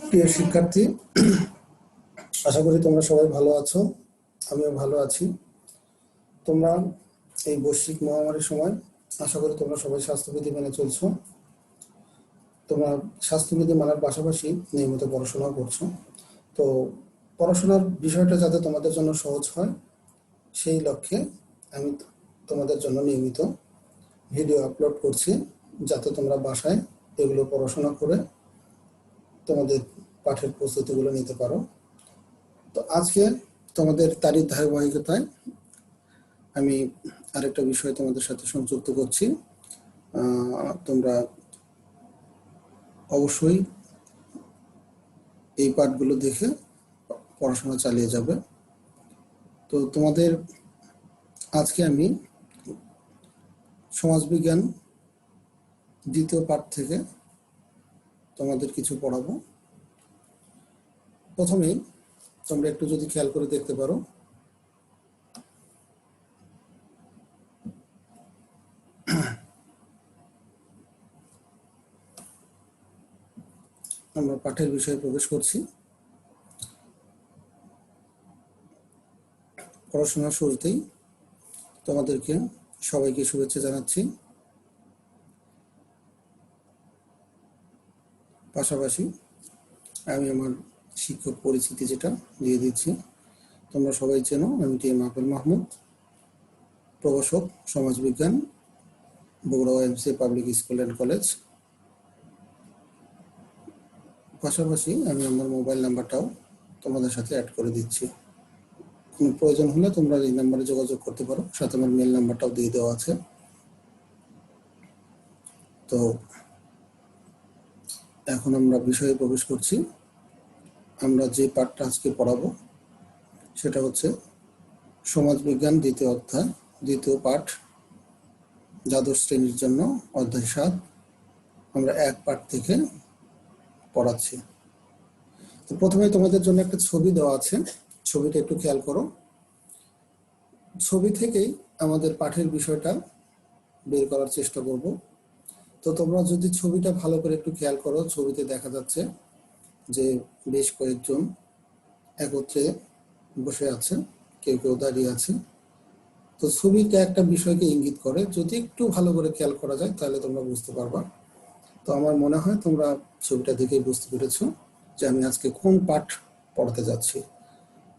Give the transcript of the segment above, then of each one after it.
প্রিয় শিক্ষার্থী, আশা করি তোমরা সবাই ভালো আছো। আমিও ভালো আছি। তোমরা এই বৈশ্বিক মহামারীর সময় আশা করি তোমরা সবাই স্বাস্থ্যবিধি মেনে চলছো। তোমরা স্বাস্থ্যবিধি মানার পাশাপাশি নিয়মিত পড়াশোনাও করছো। তো পড়াশোনার বিষয়টা যাতে তোমাদের জন্য সহজ হয় সেই লক্ষ্যে আমি তোমাদের জন্য নিয়মিত ভিডিও আপলোড করছি, যাতে তোমরা বাসায় এগুলো পড়াশোনা করে তোমাদের পাঠের প্রস্তুতিগুলো নিতে পারো। তো আজকে তোমাদের তারই ধারাবাহিকতায় আমি আরেকটা বিষয় তোমাদের সাথে সংযুক্ত করছি। তোমরা অবশ্যই এই পাঠগুলো দেখে পড়াশোনা চালিয়ে যাবে। তো তোমাদের আজকে আমি সমাজবিজ্ঞান দ্বিতীয় পাঠ থেকে তোমাদের কিছু পড়াবো। প্রথমেই তোমরা একটু যদি খেয়াল করে দেখতে পারো, আমরা পাঠের বিষয়ে প্রবেশ করছি। পড়াশোনার শুরুতেই তোমাদেরকে সবাইকে শুভেচ্ছা জানাচ্ছি। পাশাপাশি আমি আমার শিক্ষক পরিচিতি যেটা দিয়ে দিচ্ছি। তোমরা সবাই চেনো, আমি টিএম আফেল মাহমুদ, প্রভাষক সমাজবিজ্ঞান, Bogura OMC public school and college. পাশাপাশি আমি আমার মোবাইল নাম্বারটাও তোমাদের সাথে অ্যাড করে দিচ্ছি। কোনো প্রয়োজন হলে তোমরা এই নাম্বারে যোগাযোগ করতে পারো, সাথে আমার মেল নাম্বারটাও দিয়ে দেওয়া আছে। তো এখন আমরা বিষয়ে প্রবেশ করছি। আমরা যে পাঠটা আজকে পড়াবো সেটা হচ্ছে সমাজবিজ্ঞান দ্বিতীয় অধ্যায়, দ্বিতীয় পাঠ, দ্বাদশ শ্রেণীর জন্য অধ্যায় 7। আমরা এক পাঠ থেকে পড়াচ্ছি। তো প্রথমে তোমাদের জন্য একটা ছবি দেওয়া আছে, ছবিটা একটু খেয়াল করো। ছবি থেকেই আমাদের পাঠের বিষয়টা বের করার চেষ্টা করব। তো তোমরা যদি ছবিটা ভালো করে একটু খেয়াল করো, ছবিতে দেখা যাচ্ছে যে বেশ কয়েকজন একত্রে বসে আছে, কেউ কেউ দাঁড়িয়ে আছে। তো ছবিটা একটা বিষয়কে ইঙ্গিত করে, যদি একটু ভালো করে খেয়াল করা যায় তাহলে তোমরা বুঝতে পারবা। তো আমার মনে হয় তোমরা ছবিটা দেখেই বুঝতে পেরেছো যে আমি আজকে কোন পাঠ পড়াতে যাচ্ছি।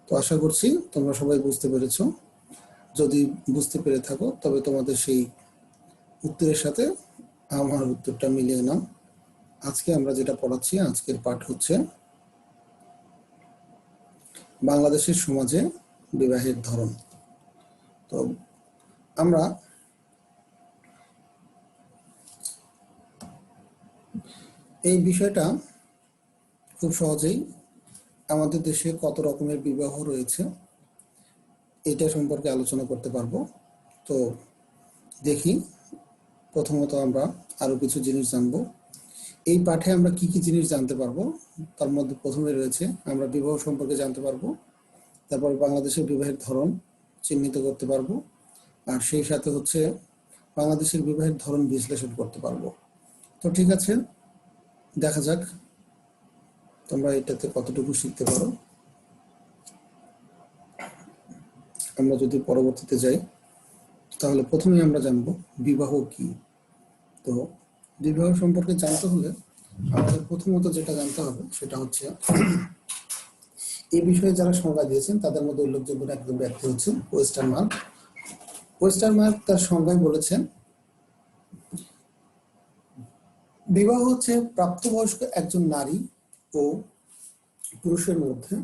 তো আশা করছি তোমরা সবাই বুঝতে পেরেছো। যদি বুঝতে পেরে থাকো তবে তোমাদের সেই উত্তরের সাথে আমার উত্তরটা মিলিয়ে নাও। আজকে আমরা যেটা পড়াচ্ছি, আজকের পাঠ হচ্ছে বাংলাদেশের সমাজে বিবাহের ধরন। তো আমরা এই বিষয়টা খুব সহজেই আমাদের দেশে কত রকমের বিবাহ রয়েছে এটা সম্পর্কে আলোচনা করতে পারবো। তো দেখি, প্রথমত আমরা আরো কিছু জিনিস জানবো। এই পাঠে আমরা কি কি জিনিস জানতে পারবো, তার মধ্যে প্রথমে রয়েছে আমরা বিবাহ সম্পর্কে জানতে পারবো, তারপর বাংলাদেশের বিবাহের ধরন চিহ্নিত করতে পারবো, আর সেই সাথে হচ্ছে বাংলাদেশের বিবাহের ধরন বিশ্লেষণ করতে পারবো। তো ঠিক আছে, দেখা যাক তোমরা এটাতে কতটুকু শিখতে পারো। আমরা যদি পরবর্তীতে যাই তাহলে প্রথমেই আমরা জানবো বিবাহ কি। তো বিবাহ সম্পর্কে জানতে হলে আমাদের প্রথমত যেটা জানতে হবে সেটা হচ্ছে এই বিষয়ে যারা সংজ্ঞা দিয়েছেন তাদের মধ্যে উল্লেখযোগ্য একজন ব্যক্তি হচ্ছেন ওয়েস্টারমার্ক। ওয়েস্টারমার্ক তার সংজ্ঞায় বলেছেন, বিবাহ হচ্ছে প্রাপ্তবয়স্ক একজন নারী ও পুরুষের মধ্যে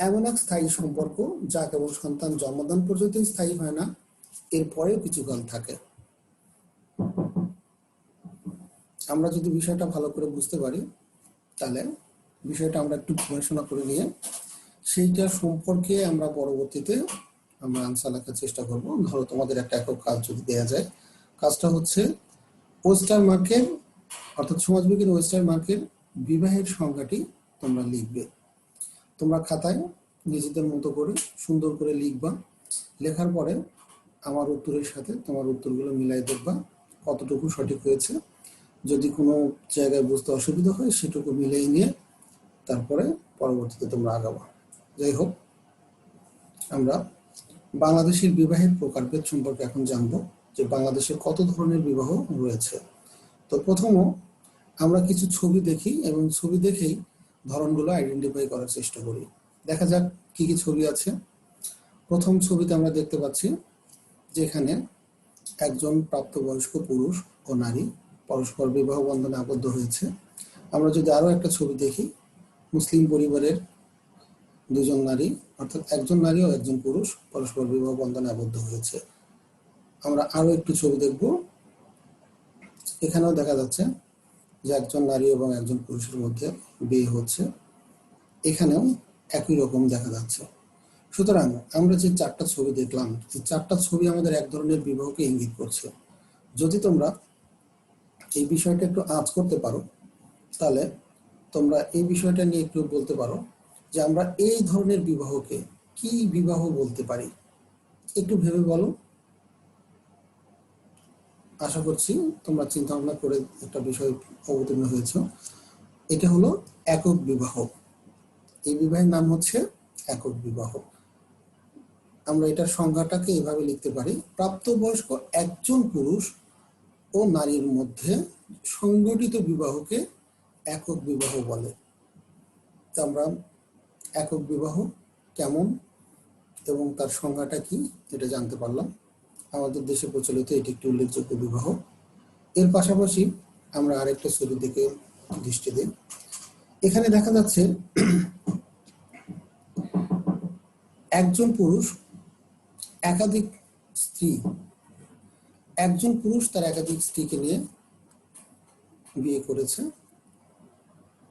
এমন এক স্থায়ী সম্পর্ক যা কেবল সন্তান জন্মদান পর্যন্তই স্থায়ী হয় না, এরপরেও কিছুকাল থাকে। আমরা যদি বিষয়টা ভালো করে বুঝতে পারি তাহলে বিষয়টা আমরা একটু গবেষণা করে নিয়ে সেইটা সম্পর্কে আমরা পরবর্তীতে আমরা আনসার লেখার চেষ্টা করব। ধরো তোমাদের একটা একক কাজ যদি দেওয়া যায়, কাজটা হচ্ছে ওয়েস্টারমার্কের অর্থাৎ সমাজবিজ্ঞান ওয়েস্টারমার্কের বিবাহের সংজ্ঞাটি তোমরা লিখবে। তোমরা খাতায় নিজেদের মতো করে সুন্দর করে লিখবা। লেখার পরে আমার উত্তরের সাথে তোমার উত্তরগুলো মিলাই দেখবা কতটুকু সঠিক হয়েছে। যদি কোনো জায়গায় বুঝতে অসুবিধা হয় সেটুকু মিলিয়ে নিয়ে তারপরে পরবর্তীতে তোমরা আগাবা। যাই হোক, আমরা বাংলাদেশের বিবাহের প্রকারভেদ সম্পর্কে এখন জানবো যে বাংলাদেশে কত ধরনের বিবাহ রয়েছে। তো প্রথমে আমরা কিছু ছবি দেখি এবং ছবি দেখেই ধরনগুলো আইডেন্টিফাই করার চেষ্টা করি। দেখা যাক কি কি ছবি আছে। প্রথম ছবিতে আমরা দেখতে পাচ্ছি যেখানে একজন প্রাপ্তবয়স্ক পুরুষ ও নারী পরস্পর বিবাহ বন্ধনে আবদ্ধ হয়েছে। আমরা যদি আরো একটা ছবি দেখি, মুসলিম পরিবারের দুজন নারী, অর্থাৎ একজন নারী ও একজন পুরুষ পরস্পর বিবাহ বন্ধনে আবদ্ধ হয়েছে। আমরা আরো একটু ছবি দেখব, এখানেও দেখা যাচ্ছে যে একজন নারী এবং একজন পুরুষের মধ্যে বিয়ে হচ্ছে, এখানেও একই রকম দেখা যাচ্ছে। সুতরাং আমরা যে চারটা ছবি দেখলাম, এই চারটা ছবি আমাদের এক ধরনের বিবাহকে ইঙ্গিত করছে। যদি তোমরা এই বিষয়টা একটু আঁচ করতে পারো, তাহলে তোমরা এই বিষয়টা নিয়ে একটু বলতে পারো যে আমরা এই ধরনের বিবাহকে কি বিবাহ বলতে পারি। একটু ভেবে বলো। আশা করছি তোমরা চিন্তা ভাবনা করে একটা বিষয় অবতীর্ণ হয়েছ। এটা হলো একক বিবাহ। এই বিবাহের নাম হচ্ছে একক বিবাহ। আমরা এটার সংজ্ঞাটাকে এভাবে লিখতে পারি, প্রাপ্তবয়স্ক একজন পুরুষ ও নারীর মধ্যে সংগঠিত বিবাহকে একক বিবাহ বলে। আমরা একক বিবাহ কেমন এবং তার সংজ্ঞাটা কি এটা জানতে পারলাম। আমাদের দেশে প্রচলিত এটি একটি উল্লেখযোগ্য বিবাহ। এর পাশাপাশি আমরা আরেকটা ছবি দিকে দৃষ্টি দিই। এখানে দেখা যাচ্ছে একজন পুরুষ একাধিক স্ত্রী, একজন পুরুষ তার একাধিক স্ত্রীকে নিয়ে বিয়ে করেছে।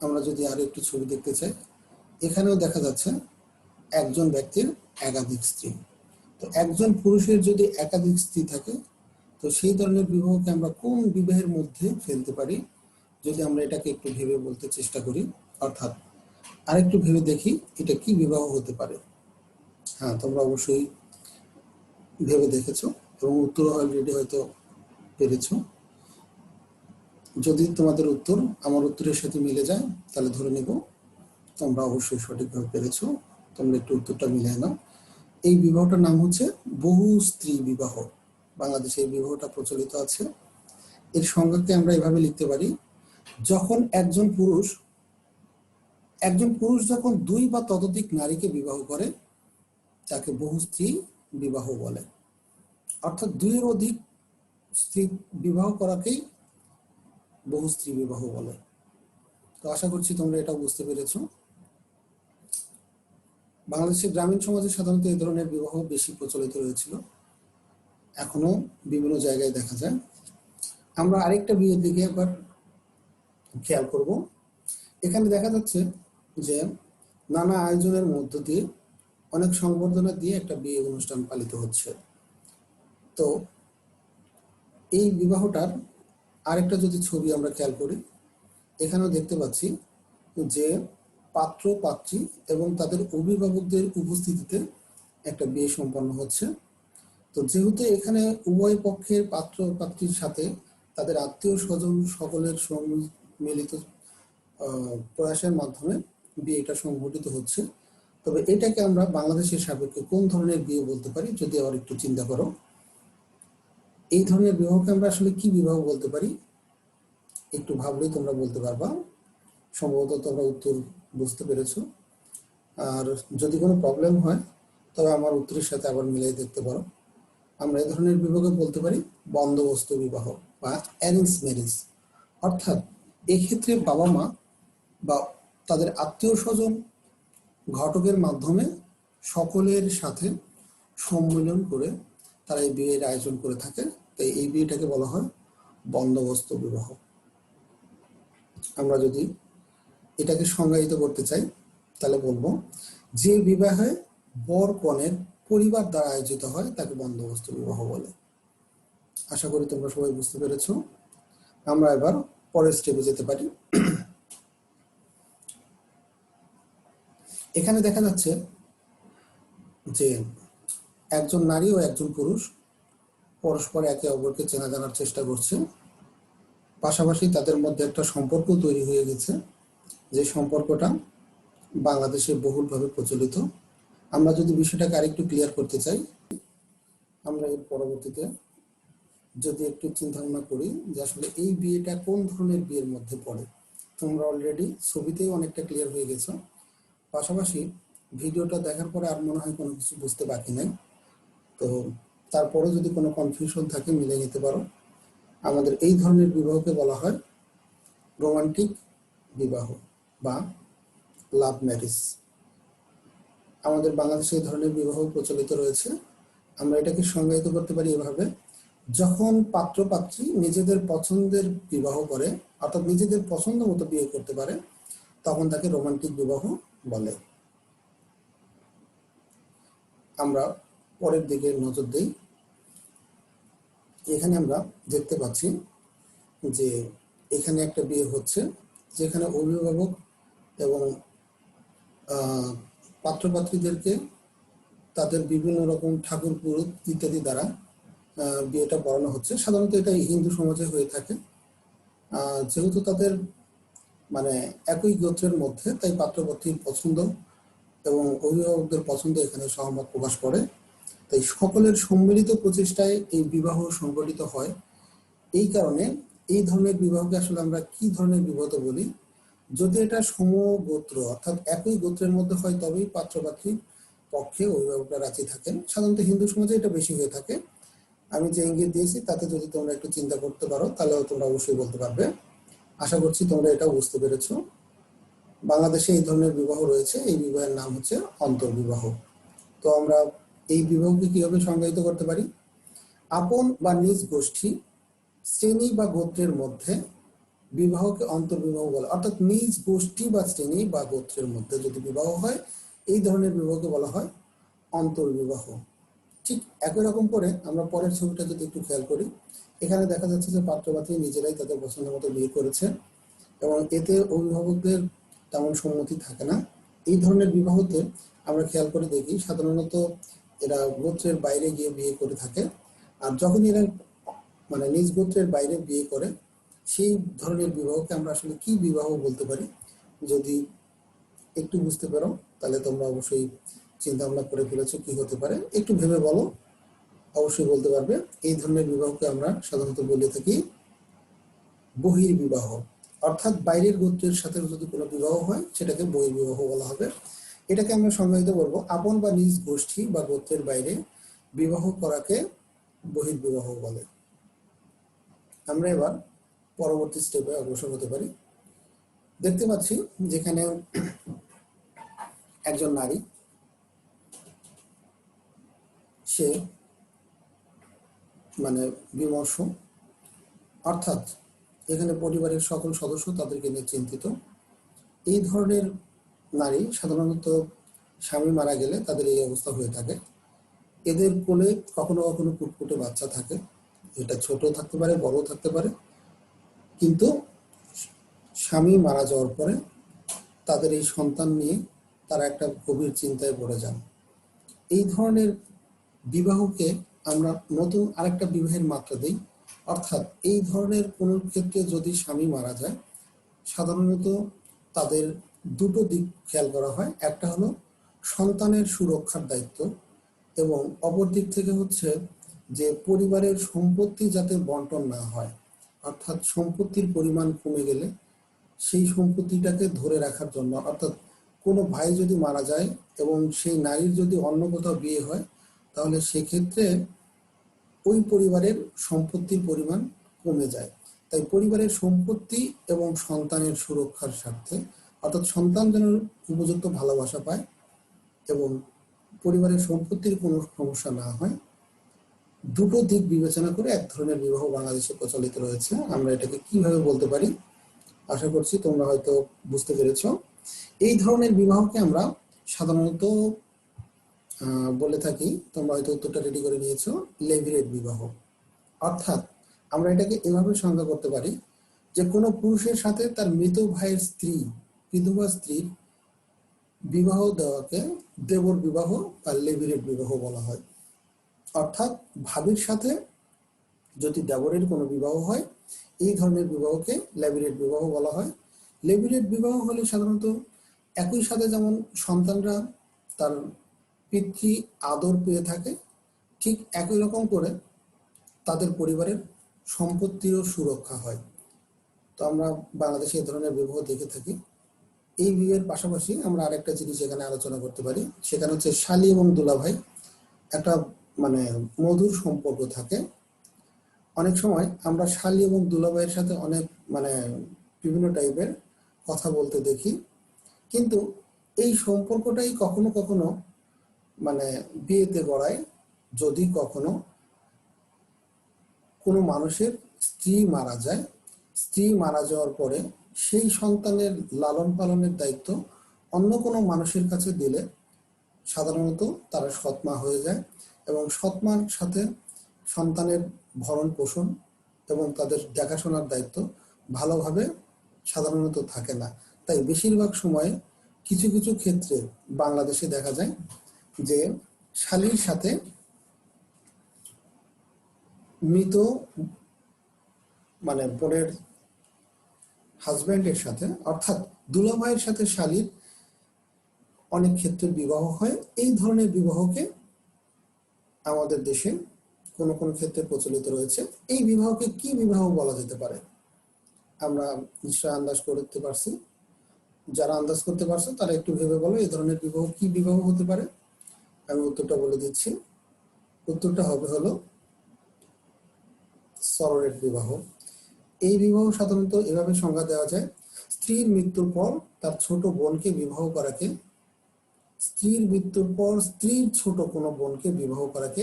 আমরা যদি আরো একটু ছবি দেখতে চাই, এখানেও দেখা যাচ্ছে একজন ব্যক্তির একাধিক স্ত্রী। তো একজন পুরুষের যদি একাধিক স্ত্রী থাকে, তো সেই ধরনের বিবাহকে আমরা কোন বিবাহের মধ্যে ফেলতে পারি, যদি আমরা এটাকে একটু ভেবে বলতে চেষ্টা করি, অর্থাৎ আরেকটু ভেবে দেখি এটা কি বিবাহ হতে পারে। হ্যাঁ, তোমরা অবশ্যই ভেবে দেখেছো এবং উত্তর অলরেডি হয়তো পেরেছো। যদি তোমাদের উত্তর আমার উত্তরের সাথে মিলে যায়, তাহলে ধরে নেব তোমরা অবশ্যই সঠিকভাবে পেরেছো। তোমরা একটু উত্তরটা মিলিয়ে নাও। এই বিবাহটার নাম হচ্ছে বহু স্ত্রী বিবাহ। বাংলাদেশে এই বিবাহটা প্রচলিত আছে। এর সংজ্ঞাকে আমরা এভাবে লিখতে পারি, যখন একজন পুরুষ যখন দুই বা ততোধিক নারীকে বিবাহ করে তাকে বহু স্ত্রী বিবাহ বলে। অর্থাৎ দুইয়ের অধিক স্ত্রী বিবাহ করাকেই বহু স্ত্রী বিবাহ বলে। তো আশা করছি তোমরা এটা বুঝতে পেরেছো। বাংলাদেশের গ্রামীণ সমাজে সাধারণত এই ধরনের বিবাহ বেশি প্রচলিত রয়েছিল, এখনো বিভিন্ন জায়গায় দেখা যায়। আমরা আরেকটা বিয়ের দিকে একবার খেয়াল করব। এখানে দেখা যাচ্ছে যে নানা আয়োজনের মধ্য দিয়ে অনেক সংবর্ধনা দিয়ে একটা বিয়ে অনুষ্ঠান পালিত হচ্ছে। তো এই বিবাহটার আরেকটা যদি ছবি আমরা খেয়াল করি, এখানেও দেখতে পাচ্ছি যে পাত্র পাত্রী এবং তাদের অভিভাবকদের উপস্থিতিতে একটা বিয়ে সম্পন্ন হচ্ছে। তো যেহেতু এখানে উভয় পক্ষের পাত্র পাত্রীর সাথে তাদের আত্মীয় স্বজন সকলের সম্মিলিত প্রয়াসের মাধ্যমে বিয়েটা সংঘটিত হচ্ছে, তবে এটাকে আমরা বাংলাদেশের সাপেক্ষে কোন ধরনের বিয়ে বলতে পারি যদি আবার একটু চিন্তা করো। এই ধরনের বিবাহকে আমরা আসলে কি বিবাহ বলতে পারি, একটু ভাবলেই তোমরা বলতে পারবা। সম্ভবত তোমরা উত্তর বুঝতে পেরেছো। আর যদি কোনো প্রবলেম হয় তবে আমার উত্তরের সাথে আবার মিলিয়ে দেখতে পারো। আমরা এই ধরনের বিবাহকে বলতে পারি বন্দোবস্ত বিবাহ বা অ্যারেঞ্জ ম্যারেজ। অর্থাৎ এক্ষেত্রে বাবা মা বা তাদের আত্মীয় স্বজন ঘটকের মাধ্যমে সকলের সাথে সম্মিলন করে তারা এই বিয়ের আয়োজন করে থাকে। তাই এই বিয়েটাকে বলা হয় বন্দোবস্ত বিবাহ। আমরা যদি এটাকে সংজ্ঞায়িত করতে চাই তাহলে বলবো যে বিবাহে বর কনের পরিবার দ্বারা আয়োজিত হয় তাকে বন্দোবস্ত বিবাহ বলে। আশা করি তোমরা সবাই বুঝতে পেরেছো। আমরা এবার পরের স্টেপে যেতে পারি। এখানে দেখা যাচ্ছে যে একজন নারী ও একজন পুরুষ পরস্পর একে অপরকে চেনা জানার চেষ্টা করছে, পাশাপাশি তাদের মধ্যে একটা সম্পর্ক তৈরি হয়ে গেছে, যে সম্পর্কটা বাংলাদেশে বহুলভাবে প্রচলিত। আমরা যদি বিষয়টাকে আরেকটু ক্লিয়ার করতে চাই, আমরা এর পরবর্তীতে যদি একটু চিন্তা ভাবনা করি যে আসলে এই বিয়েটা কোন ধরনের বিয়ের মধ্যে পড়ে। তোমরা অলরেডি ছবিতেই অনেকটা ক্লিয়ার হয়ে গেছো, পাশাপাশি ভিডিওটা দেখার পরে আর মনে হয় কোনো কিছু বুঝতে বাকি নাই। তো তারপরে যদি কোনো কনফিউশন থাকে মিলে নিতে পারো। আমাদের এই ধরনের বিবাহকে বলা হয় রোমান্টিক বিবাহ বা লাভ ম্যারেজ। আমাদের বাংলাদেশে এই ধরনের বিবাহ প্রচলিত রয়েছে। আমরা এটাকে সংজ্ঞায়িত করতে পারি এভাবে: যখন পাত্র পাত্রী নিজেদের পছন্দের বিবাহ করে, অর্থাৎ নিজেদের পছন্দ মতো বিয়ে করতে পারে, তখন তাকে রোমান্টিক বিবাহ বলে। আমরা পরের দিকে নজর দেই। এখানে আমরা দেখতে পাচ্ছি যে এখানে একটা বিয়ে হচ্ছে, যেখানে অভিভাবক এবং পাত্রপাত্রীদেরকে তাদের বিভিন্ন রকম ঠাকুর পুরোহিত ইত্যাদি দ্বারা বিয়েটা পড়ানো হচ্ছে। সাধারণত এটা হিন্দু সমাজে হয়ে থাকে। যেহেতু তাদের মানে একই গোত্রের মধ্যে, তাই পাত্রপাত্রীর পছন্দ এবং অভিভাবকদের পছন্দ এখানে সহমত প্রকাশ করে। তাই সকলের সম্মিলিত প্রচেষ্টায় এই বিবাহ সংগঠিত হয়। এই কারণে এই ধরনের বিবাহকে আসলে আমরা কি ধরনের বিবাহ বলি? যদি এটা সমগোত্র অর্থাৎ একই গোত্রের মধ্যে হয় তবেই পাত্রপাত্রীর পক্ষে অভিভাবকরা রাজি থাকেন। সাধারণত হিন্দু সমাজে এটা বেশি হয়ে থাকে। আমি যে ইঙ্গিত দিয়েছি তাতে যদি তোমরা একটু চিন্তা করতে পারো তাহলে তোমরা অবশ্যই বলতে পারবে। আশা করছি তোমরা এটা বুঝতে পেরেছো। বাংলাদেশে এই ধরনের বিবাহ রয়েছে, এই বিবাহের নাম হচ্ছে অন্তর্বিবাহ। তো আমরা এই বিবাহকে কিভাবে সংজ্ঞায়িত করতে পারি? আপন বা নিজ গোষ্ঠী, শ্রেণী বা গোত্রের মধ্যে বিবাহকে অন্তর্বিবাহ বলে। অর্থাৎ নিজ গোষ্ঠী বা শ্রেণী বা গোত্রের মধ্যে যদি বিবাহ হয়, এই ধরনের বিবাহকে বলা হয় অন্তর্বিবাহ। ঠিক একই রকম করে আমরা পরের ছবিটা যদি একটু খেয়াল করি, এখানে দেখা যাচ্ছে যে পাত্রপাত্রী নিজেরাই তাদের পছন্দ মতো বিয়ে করেছে এবং এতে অভিভাবকদের তেমন সম্মতি থাকে না। এই ধরনের বিবাহতে আমরা খেয়াল করে দেখি সাধারণত এরা গোত্রের বাইরে গিয়ে বিয়ে করে থাকে। আর যখন এরা মানে নিজ গোত্রের বাইরে বিয়ে করে, সেই ধরনের বিবাহকে আমরা আসলে কি বিবাহ বলতে পারি? যদি একটু বুঝতে পারো তাহলে তোমরা অবশ্যই চিন্তা ভাবনা করে ফেলেছো কি হতে পারে, একটু ভেবে বলো, অবশ্যই বলতে পারবে। এই ধরনের বিবাহকে আমরা সাধারণত বলে থাকি বহির্বিবাহ। অর্থাৎ বাইরের গোত্রের সাথে যদি কোনো বিবাহ হয় সেটাকে বহির্বিবাহ বলা হবে। এটাকে আমরা সংজ্ঞায়িত করবো আপন বা নিজ গোষ্ঠী বা গোত্রের বাইরে বিবাহ করাকে বহির্বিবাহ বলে। আমরা এবার পরবর্তী স্টেপে অগ্রসর হতে পারি। দেখতে পাচ্ছি যেখানে একজন নারী, সে মানে বিমর্ষ, অর্থাৎ এখানে পরিবারের সকল সদস্য তাদেরকে নিয়ে চিন্তিত। এই ধরনের নারী সাধারণত স্বামী মারা গেলে তাদের এই অবস্থা হয়ে থাকে। এদের কোলে কখনো কখনো ফুটফুটে বাচ্চা থাকে, এটা ছোট থাকতে পারে বড় থাকতে পারে, কিন্তু স্বামী মারা যাওয়ার পরে তাদের এই সন্তান নিয়ে তারা একটা গভীর চিন্তায় পড়ে যান। এই ধরনের বিবাহকে আমরা নতুন আরেকটা বিবাহের মাত্রা দিই। অর্থাৎ এই ধরনের কোনো ক্ষেত্রে যদি স্বামী মারা যায়, সাধারণত তাদের দুটো দিক খেয়াল করা হয়। একটা হলো সন্তানের সুরক্ষার দায়িত্ব এবং অপর দিক থেকে হচ্ছে যে পরিবারের সম্পত্তি যাতে বন্টন না হয়, অর্থাৎ সম্পত্তির পরিমাণ কমে গেলে সেই সম্পত্তিটাকে ধরে রাখার জন্য, অর্থাৎ কোনো ভাই যদি মারা যায় এবং সেই নারীর যদি অন্য কোথাও বিয়ে হয়, তাহলে সেক্ষেত্রে ওই পরিবারের সম্পত্তির পরিমাণ কমে যায়। তাই পরিবারের সম্পত্তি এবং সন্তানের সুরক্ষার স্বার্থে, অর্থাৎ সন্তান যেন উপযুক্ত ভালোবাসা পায় এবং পরিবারের সম্পত্তির কোনো সমস্যা না হয়, দুটো দিক বিবেচনা করে এক ধরনের বিবাহ বাংলাদেশে প্রচলিত রয়েছে। আমরা এটাকে কিভাবে বলতে পারি? আশা করছি তোমরা হয়তো বুঝতে পেরেছ। এই ধরনের বিবাহকে আমরা সাধারণত বলে থাকি, তোমরা হয়তো উত্তরটা রেডি করে নিয়েছো, লেভিরেট বিবাহ। অর্থাৎ আমরা এটাকে এভাবে সংজ্ঞা করতে পারি যে কোনো পুরুষের সাথে তার মৃত ভাইয়ের স্ত্রী, বিধবা স্ত্রীর বিবাহ দেওয়াকে দেবর বিবাহ বা লেভিরেট বিবাহ বলা হয়। অর্থাৎ ভাবির সাথে যদি দেবরের কোনো বিবাহ হয়, এই ধরনের বিবাহকে লেভিরেট বিবাহ বলা হয়। লেভিরেট বিবাহ হলে সাধারণত একই সাথে যেমন সন্তানরা তার পিতৃ আদর পেয়ে থাকে, ঠিক একই রকম করে তাদের পরিবারের সম্পত্তিরও সুরক্ষা হয়। তো আমরা বাংলাদেশে এই ধরনের বিবাহ দেখে থাকি। এই বিয়ের পাশাপাশি আমরা আরেকটা জিনিস এখানে আলোচনা করতে পারি, সেখানে হচ্ছে শালী এবং দুলাভাই একটা মানে মধুর সম্পর্ক থাকে। অনেক সময় আমরা শালী এবং দুলাভাইয়ের সাথে অনেক বিভিন্ন টাইপের কথা বলতে দেখি, কিন্তু এই সম্পর্কটাই কখনো কখনো বিয়েতে গড়ায় যদি কখনো কোনো মানুষের স্ত্রী মারা যায়। স্ত্রী মারা যাওয়ার পরে সেই সন্তানের লালন পালনের দায়িত্ব অন্য কোনো মানুষের কাছে দিলে সাধারণত তারা সৎমা হয়ে যায়, এবং সৎমার সাথে সন্তানের ভরণ পোষণ এবং তাদের দেখাশোনার দায়িত্ব ভালোভাবে সাধারণত থাকে না। তাই বেশিরভাগ সময়ে কিছু কিছু ক্ষেত্রে বাংলাদেশে দেখা যায় যে শালীর সাথে মৃত বোনের হাজব্যান্ডের সাথে, অর্থাৎ দুলাভাইয়ের সাথে শালীর অনেক ক্ষেত্রে বিবাহ হয়। এই ধরনের বিবাহকে আমাদের দেশে কোনো কোনো ক্ষেত্রে প্রচলিত রয়েছে। এই বিবাহকে কি বিবাহ বলা যেতে পারে? আমরা নিশ্চয় আন্দাজ করতে পারছি। যারা আন্দাজ করতে পারছো তারা একটু ভেবে বলো এই ধরনের বিবাহ কি বিবাহ হতে পারে। আমি উত্তরটা বলে দিচ্ছি। উত্তরটা হলো সরোগেট বিবাহ। এই বিবাহ সাধারণত এভাবে সংজ্ঞা দেওয়া যায়, স্ত্রীর মৃত্যুর পর তার ছোট বোনকে বিবাহ করাকে, স্ত্রীর মৃত্যুর পর স্ত্রীর ছোট কোনো বোনকে বিবাহ করাকে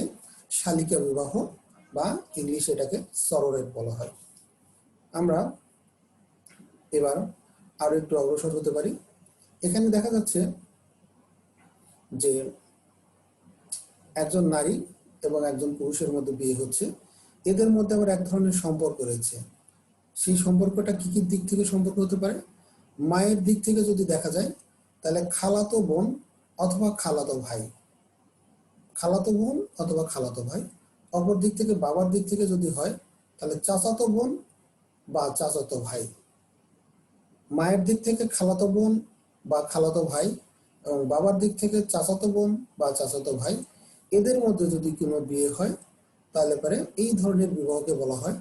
শালিকা বিবাহ বা ইংলিশে এটাকে সরোগেট বলা হয়। আমরা এবার আরো একটু অগ্রসর হতে পারি। এখানে দেখা যাচ্ছে যে একজন নারী এবং একজন পুরুষের মধ্যে বিয়ে হচ্ছে, এদের মধ্যে আবার এক ধরনের সম্পর্ক রয়েছে। সেই সম্পর্কটা কি কি দিক থেকে সম্পর্ক হতে পারে? মায়ের দিক থেকে যদি দেখা যায় তাহলে খালাতো বোন অথবা খালাতো ভাই, খালাতো বোন অথবা খালাতো ভাই। অপর দিক থেকে বাবার দিক থেকে যদি হয় তাহলে চাচাতো বোন বা চাচাতো ভাই। মায়ের দিক থেকে খালাতো বোন বা খালাতো ভাই এবং বাবার দিক থেকে চাচাতো বোন বা চাচাতো ভাই, এদের মধ্যে যদি কোনো বিয়ে হয় তাহলে পরে এই ধরনের বিবাহকে বলা হয়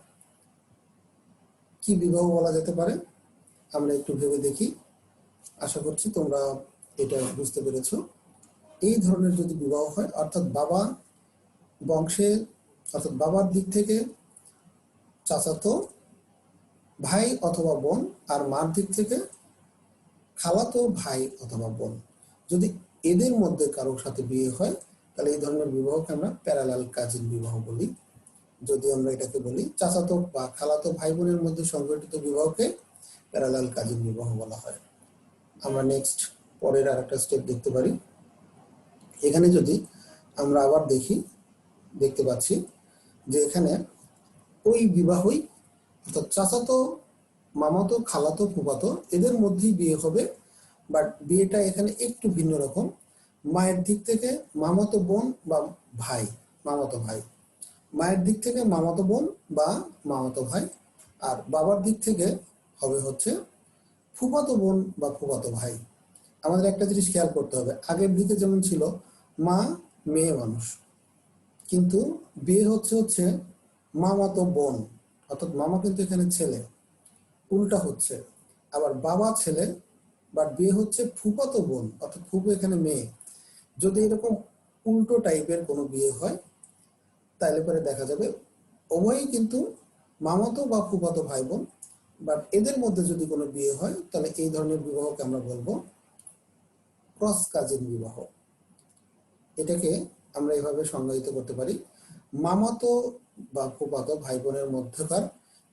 কি বিবাহ বলা যেতে পারে? আমরা একটু ভেবে দেখি। আশা করছি তোমরা এটা বুঝতে পেরেছো। এই ধরনের যদি বিবাহ হয়, অর্থাৎ বাবা বংশে, অর্থাৎ বাবার দিক থেকে চাচাতো ভাই অথবা বোন, আর মার দিক থেকে খালাতো ভাই অথবা বোন, যদি এদের মধ্যে কারোর সাথে বিয়ে হয় তাহলে এই ধরনের বিবাহকে আমরা প্যারালাল কাজিন বিবাহ বলি। যদি আমরা এটাকে বলি চাচাতো বা খালাতো ভাই বোনের মধ্যে সংঘটিত বিবাহকে প্যারালাল কাজিন বিবাহ বলা হয়। আমরা নেক্সট পরের আরেকটা স্টেপ দেখতে পারি। এখানে যদি আমরা আবার দেখতে পাচ্ছি যে এখানে ওই বিবাহই, অর্থাৎ চাচাতো মামাতো খালাতো ফুফাতো এদের মধ্যেই বিয়ে হবে, বাট বিয়েটা এখানে একটু ভিন্ন রকম। মায়ের দিক থেকে মামাতো বোন বা ভাই, মামাতো ভাই, মায়ের দিক থেকে মামাতো বোন বা মামাতো ভাই, আর বাবার দিক থেকে হবে হচ্ছে ফুফাতো বোন বা ফুফাতো ভাই। আমাদের একটা জিনিস খেয়াল করতে হবে, আগের দিকে যেমন ছিল মা মেয়ে মানুষ, কিন্তু বিয়ে হচ্ছে মামাতো বোন, অর্থাৎ মামা কিন্তু এখানে ছেলে, উল্টা হচ্ছে। আবার বাবা ছেলে, বাট বিয়ে হচ্ছে ফুফাতো বোন, অর্থাৎ ফুফু এখানে মেয়ে। যদি এরকম উল্টো টাইপের কোনো বিয়ে হয় তাহলে পরে দেখা যাবে উভয়ই কিন্তু মামাতো বা ফুফাতো ভাই বোন, বাট এদের মধ্যে যদি কোনো বিয়ে হয় তাহলে এই ধরনের বিবাহকে আমরা বলবো ক্রস কাজিন বিবাহ। এটাকে আমরা এভাবে সংজ্ঞায়িত করতে পারি, মামাতো বা ফুফাতো ভাই বোনের মধ্যকার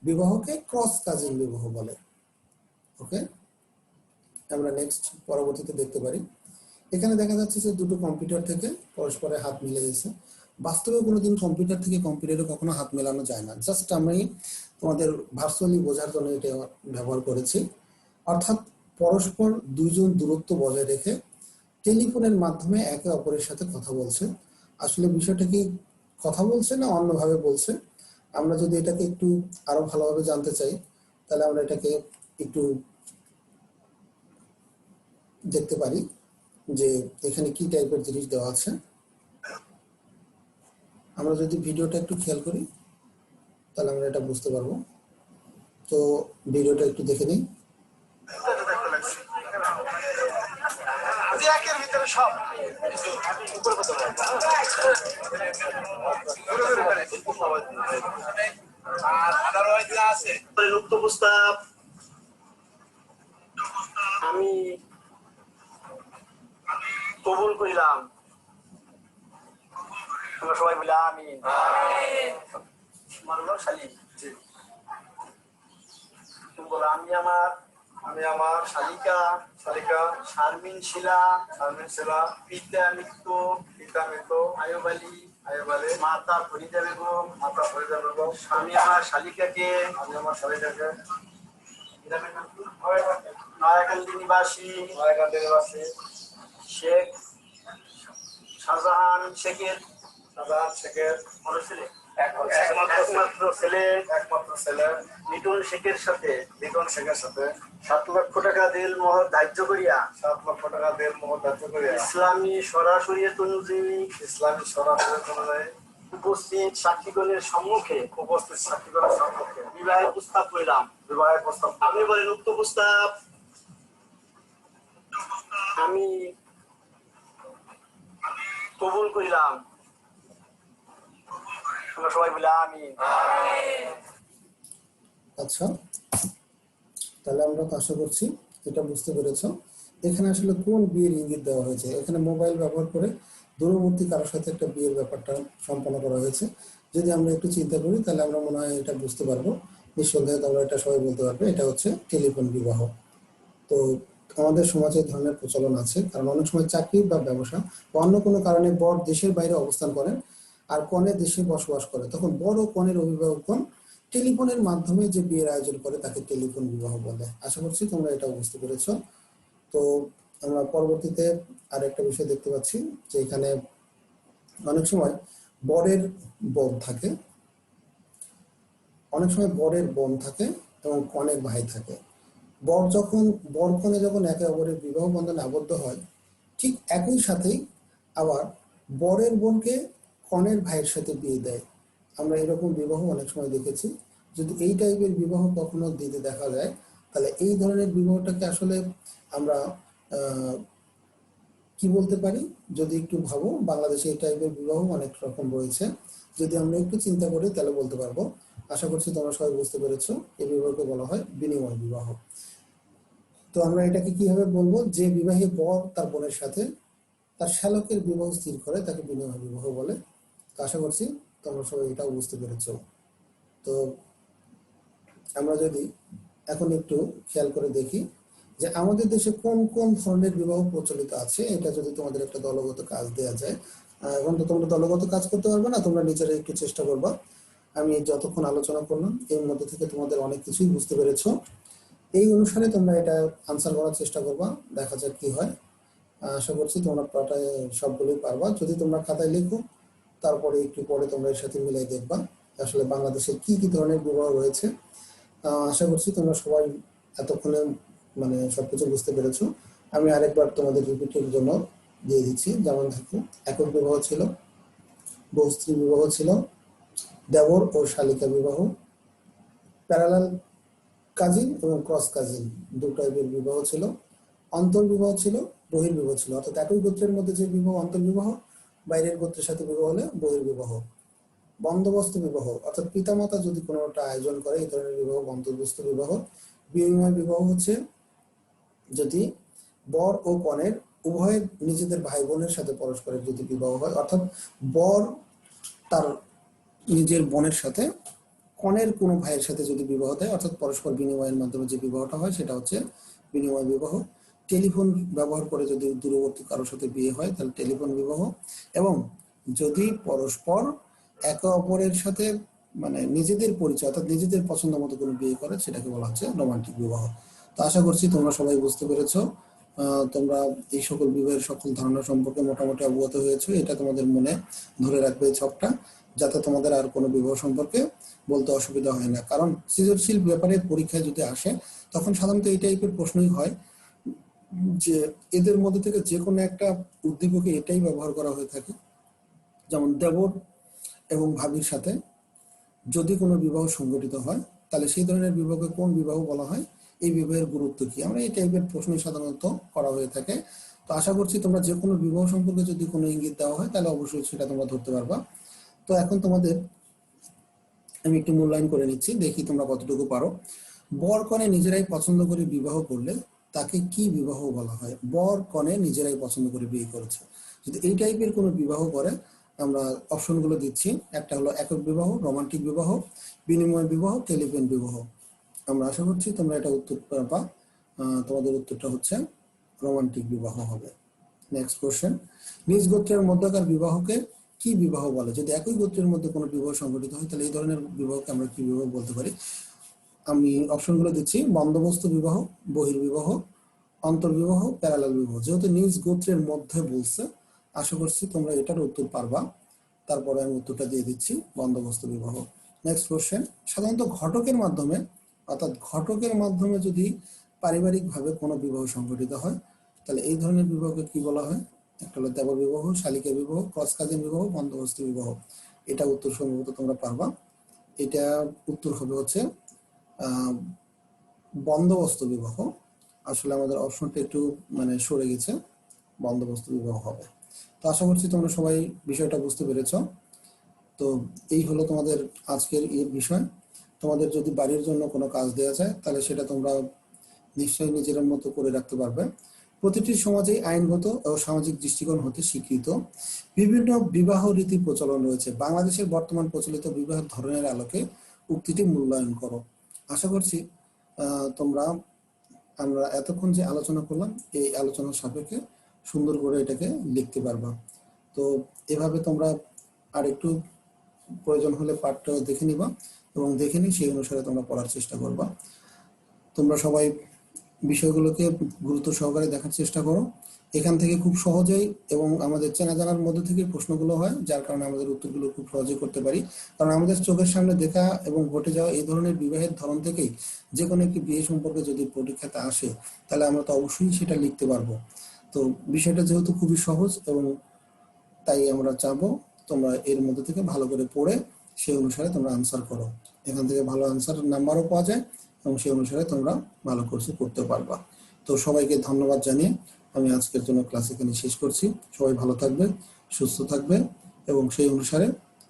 বিবাহকে ক্রস কাজিন বিবাহ বলে। ওকে, আমরা নেক্সট পরবর্তীতে দেখতে পারি। এখানে দেখা যাচ্ছে যে দুটো কম্পিউটার থেকে পরস্পরে হাত মিলে গেছে। বাস্তবে কোনোদিন কম্পিউটার থেকে কম্পিউটারে কখনো হাত মেলানো যায় না, জাস্ট আমি তোমাদের ভার্চুয়ালি বোঝার জন্য এটা ব্যবহার করেছি। অর্থাৎ পরস্পর দুইজন দূরত্ব বজায় রেখে টেলিফোনের মাধ্যমে একে অপরের সাথে কথা বলছে। আসলে বিষয়টা কি কথা বলছে না অন্যভাবে বলছে? আমরা যদি এটাকে একটু আরো ভালোভাবে জানতে চাই তাহলে আমরা এটাকে একটু দেখতে পারি যে এখানে কি টাইপের জিনিস দেওয়া আছে। আমরা যদি ভিডিওটা একটু খেয়াল করি তাহলে আমরা এটা বুঝতে পারবো। তো ভিডিওটা একটু দেখে নিই। আমি কবুল করিলাম। তোমরা সবাই মিলে আমি আমি আমার শালিকা শারমিন শিলা পিতা মৃত্যু আয়ুব আলী মাতা ফরিদা বেগম আমি আমার শালিকাকে নয়াকান্দি নিবাসী শেখ শাহজাহান শেখের একমাত্র ছেলে মিটন শেখের সাথে 7 লক্ষ টাকা দেল মোহর ধার্য করিয়া ইসলামী সরাসরি অনুযায়ী উপস্থিত সাক্ষীগণের সম্মুখে বিবাহের প্রস্তাব করিলাম। আমি বলেন উক্ত প্রস্তাব আমি কবুল করিলাম। তোমরা সবাই মিলে আমি আচ্ছা, তাহলে আমরা আশা করছি এটা বুঝতে পেরেছ। এখানে আসলে কোন বিয়ের ইঙ্গিত দেওয়া হয়েছে। এখানে মোবাইল ব্যবহার করে দূরবর্তী কারোর সাথে একটা বিয়ের ব্যাপারটা সম্পন্ন করা হয়েছে। যদি আমরা একটু চিন্তা করি তাহলে আমরা মনে হয় এটা বুঝতে পারবো। নিঃসন্দেহে তোমরা এটা সবাই বলতে পারবে এটা হচ্ছে টেলিফোন বিবাহ। তো আমাদের সমাজে এই ধরনের প্রচলন আছে, কারণ অনেক সময় চাকরি বা ব্যবসা বা অন্য কোনো কারণে বর দেশের বাইরে অবস্থান করেন আর কনে দেশে বসবাস করে, তখন বর ও কনের অভিভাবকগণ টেলিফোনের মাধ্যমে যে বিয়ের আয়োজন করে তাকে টেলিফোন বিবাহ বলে। আশা করছি তোমরা এটাও বুঝতে পেরেছো। তো আমরা পরবর্তীতে আর একটা বিষয় দেখতে পাচ্ছি যে এখানে অনেক সময় বরের বোন থাকে, এবং কনের ভাই থাকে। বর কনে যখন একে অপরের বিবাহ বন্ধনে আবদ্ধ হয়, ঠিক একই সাথেই আবার বরের বোনকে কনের ভাইয়ের সাথে বিয়ে দেয়। আমরা এরকম বিবাহ অনেক সময় দেখেছি। যদি এই টাইপের বিবাহ কখনো দিতে দেখা যায় তাহলে এই ধরনের বিবাহটাকে আসলে আমরা কি বলতে পারি, যদি একটু ভাবো, বাংলাদেশে এই টাইপের বিবাহ অনেক রকম রয়েছে। যদি আমরা একটু চিন্তা করি তাহলে বলতে পারবো। আশা করছি তোমরা সবাই বুঝতে পেরেছো। এই বিবাহকে বলা হয় বিনিময় বিবাহ। তো আমরা এটাকে কিভাবে বলবো, যে বিবাহী বর তার বোনের সাথে তার শ্যালকের বিবাহ স্থির করে তাকে বিনিময় বিবাহ বলে। তো আশা করছি তোমরা সবাই এটাও বুঝতে পেরেছো। তো আমরা যদি এখন একটু খেয়াল করে দেখি যে আমাদের দেশে কোন কোন ধরনের বিবাহ প্রচলিত আছে, এটা যদি তোমাদের একটা দলগত কাজ দেওয়া যায়। এখন তো তোমরা দলগত কাজ করতে পারবে না, তোমরা নিজেরা একটু চেষ্টা করবা। আমি যতক্ষণ আলোচনা করলাম এর মধ্যে থেকে তোমাদের অনেক কিছুই বুঝতে পেরেছো। এই অনুসারে তোমরা এটা আনসার করার চেষ্টা করবা, দেখা যাক কি হয়। আশা করছি তোমরা প্রায় সবগুলোই পারবা। যদি তোমরা খাতায় লিখো তারপরে একটু পরে তোমরা এর সাথে মিলাই দেখবা আসলে বাংলাদেশে কি কি ধরনের বিবাহ রয়েছে। আশা করছি তোমরা সবাই এতক্ষণে সবকিছু বুঝতে পেরেছো। আমি আরেকবার তোমাদের রিপিটের জন্য দিয়ে দিচ্ছি। যেমন দেখো, একক বিবাহ ছিল, বহু স্ত্রী বিবাহ ছিল, দেবর ও শালিকা বিবাহ, প্যারালাল কাজিন এবং ক্রস কাজিন 2 টাইপের বিবাহ ছিল, অন্তর্বিবাহ ছিল, বহির্বিবাহ ছিল। অর্থাৎ একই গোত্রের মধ্যে যে বিবাহ অন্তর্বিবাহ, বাইরের গোত্রের সাথে বিবাহ হলে বহির্বিবাহ। বন্দোবস্ত বিবাহ, অর্থাৎ পিতামাতা যদি কোনো একটা আয়োজন করে এই ধরনের বিবাহ বন্দোবস্ত বিবাহ। বিনিময় বিবাহ হচ্ছে যদি বর ও কনের উভয়ের নিজেদের ভাই বোনের সাথে পরস্পরের যদি বিবাহ হয়, অর্থাৎ বর তার নিজের বোনের সাথে কনের কোনো ভাইয়ের সাথে যদি বিবাহ দেয়, অর্থাৎ পরস্পর বিনিময়ের মাধ্যমে যে বিবাহটা হয় সেটা হচ্ছে বিনিময় বিবাহ। টেলিফোন ব্যবহার করে যদি দূরবর্তী কারোর সাথে বিয়ে হয় তাহলে টেলিফোন বিবাহ। এবং যদি পরস্পর একে অপরের সাথে নিজেদের পরিচয় অর্থাৎ নিজেদের পছন্দ মতো কোনো বিয়ে করে সেটাকে বলা হচ্ছে রোমান্টিক বিবাহ। তো আশা করছি তোমরা সবাই বুঝতে পেরেছো। তোমরা এই সকল বিবাহের সকল ধারণা সম্পর্কে মোটামুটি অবগত হয়েছো। এটা তোমাদের মনে ধরে রাখবে এই ছকটা, যাতে তোমাদের আর কোনো বিবাহ সম্পর্কে বলতে অসুবিধা হয় না। কারণ সৃজনশীল ব্যাপারে পরীক্ষায় যদি আসে তখন সাধারণত এই টাইপের প্রশ্নই হয়। যে এদের মধ্যে থেকে যে কোনো একটা উদ্দীপকে এটাই ব্যবহার করা হয়ে থাকে। যেমন দেবর এবং ভাবির সাথে যদি কোনো বিবাহ সংগঠিত হয় তাহলে সেই ধরনের বিবাহকে কোন বিবাহ বলা হয়, এই বিবাহের গুরুত্ব কি, আমরা এই টাইপের প্রশ্ন সাধারণত করা হয়ে থাকে। তো আশা করছি তোমরা যে কোনো বিবাহ সম্পর্কে যদি কোনো ইঙ্গিত দেওয়া হয় তাহলে অবশ্যই সেটা তোমরা ধরতে পারবা। তো এখন তোমাদের আমি একটু মূল্যায়ন করে নিচ্ছি, দেখি তোমরা কতটুকু পারো। বর কনে নিজেরাই পছন্দ করে বিবাহ করলে তাকে কি বিবাহ বলা হয়? বর কনে নিজেরাই পছন্দ করে বিয়ে করেছে, যদি এই টাইপের কোনো বিবাহ করে আমরা অপশনগুলো দিচ্ছি। একটা হলো একক বিবাহ, রোমান্টিক বিবাহ, বিনিময় বিবাহ, টেলিফোন বিবাহ। আমরা আশা করছি তোমরা এটা উত্তর পাবা। তোমাদের উত্তরটা হচ্ছে রোমান্টিক বিবাহ হবে। নেক্সট কোশ্চেন, নিজ গোত্রের মধ্যকার বিবাহকে কি বিবাহ বলে? যদি একই গোত্রের মধ্যে কোনো বিবাহ সংঘটিত হয় তাহলে এই ধরনের বিবাহকে আমরা কি বিবাহ বলতে পারি? আমি অপশনগুলো দিচ্ছি, বন্দোবস্ত বিবাহ, বহির্বিবাহ, অন্তর্বিবাহ, প্যারালাল বিবাহ। যেহেতু নিজ গোত্রের মধ্যে বলছে, আশা করছি তোমরা এটার উত্তর পারবা। তারপরে আমি উত্তরটা দিয়ে দিচ্ছি, বন্দোবস্ত বিবাহ। নেক্সট কোশ্চেন, সাধারণত ঘটকের মাধ্যমে, অর্থাৎ ঘটকের মাধ্যমে যদি পারিবারিকভাবে কোনো বিবাহ সংঘটিত হয় তাহলে এই ধরনের বিবাহকে কি বলা হয়? একটা হলো দেব বিবাহ, শালিকা বিবাহ, ক্রস কাজিন বিবাহ, বন্দোবস্ত বিবাহ। এটা উত্তর সম্ভবত তোমরা পারবা। এটা উত্তর হবে হচ্ছে বন্দোবস্ত বিবাহ। আসলে আমাদের অপশনটা একটু সরে গেছে, বন্দোবস্ত বিবাহ হবে। তো আশা করছি তোমরা সবাই বিষয়টা বুঝতে পেরেছ। তো এই হলো তোমাদের আজকের এই বিষয়। তোমাদের যদি বাড়ির জন্য কোনো কাজ দেওয়া যায় তাহলে সেটা তোমরা নিশ্চয়ই নিজের মতো করে রাখতে পারবে। প্রতিটি সমাজে আইনগত ও সামাজিক দৃষ্টিকোণ হতে স্বীকৃত বিভিন্ন বিবাহ রীতি প্রচলন রয়েছে। বাংলাদেশের বর্তমান প্রচলিত বিবাহের ধরনের আলোকে উক্তিটি মূল্যায়ন করো। আশা করছি তোমরা, আমরা এতক্ষণ যে আলোচনা করলাম এই আলোচনার সাপেক্ষে সুন্দর করে এটাকে লিখতে পারবা। তো এভাবে তোমরা আর একটু প্রয়োজন হলে পাঠটা দেখে নিবা এবং দেখে নিয়ে সেই অনুসারে তোমরা পড়ার চেষ্টা করবা। তোমরা সবাই বিষয়গুলোকে গুরুত্ব সহকারে দেখার চেষ্টা করো। এখান থেকে খুব সহজেই এবং আমাদের চেনা জানার মধ্যে থেকে প্রশ্নগুলো হয়, যার কারণে আমাদের উত্তরগুলো খুব সহজেই করতে পারি। কারণ আমাদের চোখের সামনে দেখা এবং ঘটে যাওয়া এই ধরনের বিবাহের ধরন থেকেই যে কোনো একটি বিয়ে সম্পর্কে যদি পরীক্ষাতে আসে তাহলে আমরা তো অবশ্যই সেটা লিখতে পারবো। তো বিষয়টা যেহেতু খুবই সহজ এবং তাই আমরা চাবো তোমরা এর মধ্যে থেকে ভালো করে পড়ে সেই অনুসারে তোমরা আনসার করো। এখান থেকে ভালো আনসার নাম্বারও পাওয়া যায় এবং সেই অনুসারে তোমরা ভালো কোর্সে করতে পারবা। তো সবাইকে ধন্যবাদ জানিয়ে আমি আজকের জন্য ক্লাস এখানে শেষ করছি। সবাই ভালো থাকবে, সুস্থ থাকবে এবং সেই অনুসারে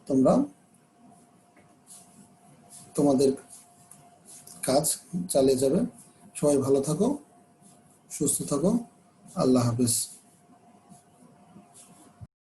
তোমরা তোমাদের কাজ চালিয়ে যাবে। সবাই ভালো থাকো, সুস্থ থাকো। আল্লাহ হাফেজ।